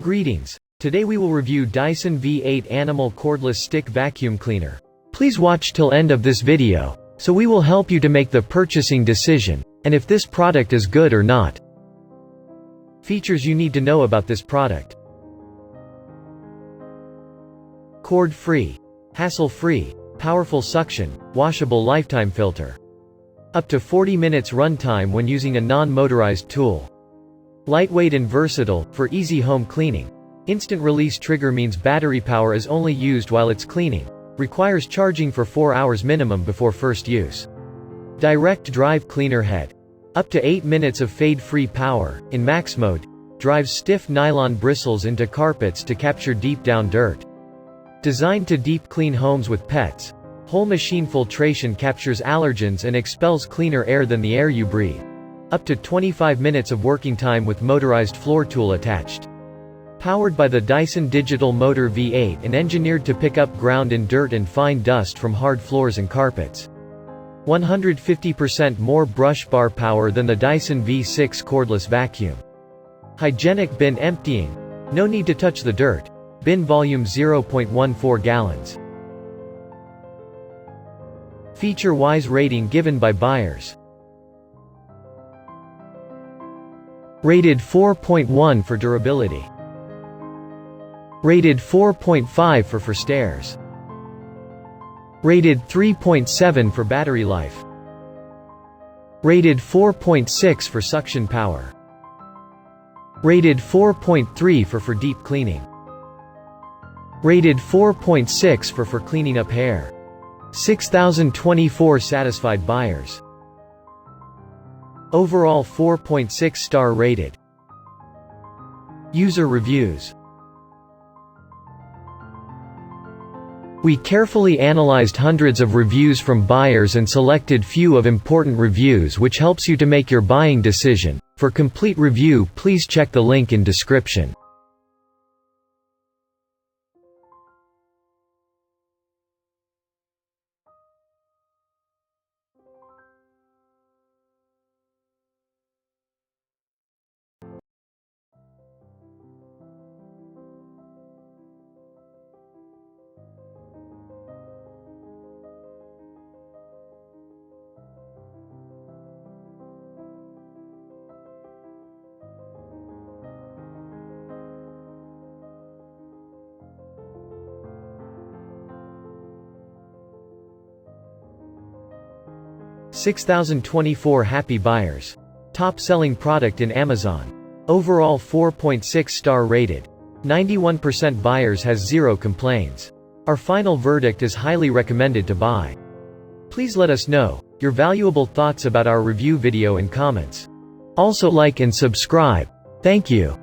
Greetings. Today we will review Dyson V8 Animal Cordless Stick Vacuum Cleaner. Please watch till end of this video, so we will help you to make the purchasing decision, and if this product is good or not. Features you need to know about this product. Cord-free. Hassle-free. Powerful suction, washable lifetime filter. Up to 40 minutes runtime when using a non-motorized tool. Lightweight and versatile, for easy home cleaning. Instant release trigger means battery power is only used while it's cleaning. Requires charging for 4 hours minimum before first use. Direct drive cleaner head. Up to 8 minutes of fade-free power, in max mode. Drives stiff nylon bristles into carpets to capture deep down dirt. Designed to deep clean homes with pets. Whole machine filtration captures allergens and expels cleaner air than the air you breathe. Up to 25 minutes of working time with motorized floor tool attached. Powered by the Dyson Digital Motor V8 and engineered to pick up ground and dirt and fine dust from hard floors and carpets. 150% more brush bar power than the Dyson V6 cordless vacuum. Hygienic bin emptying. No need to touch the dirt. Bin volume 0.14 gallons. Feature-wise rating given by buyers. Rated 4.1 for durability. Rated 4.5 for stairs. Rated 3.7 for battery life. Rated 4.6 for suction power. Rated 4.3 for deep cleaning. Rated 4.6 for cleaning up hair. 6,024 satisfied buyers. Overall 4.6 star rated. User reviews. We carefully analyzed hundreds of reviews from buyers and selected few of important reviews which helps you to make your buying decision. For complete review, please check the link in description. $6,024 happy buyers. Top selling product in Amazon. Overall 4.6 star rated. 91% buyers has 0 complaints. Our final verdict is highly recommended to buy. Please let us know your valuable thoughts about our review video in comments. Also like and subscribe. Thank you.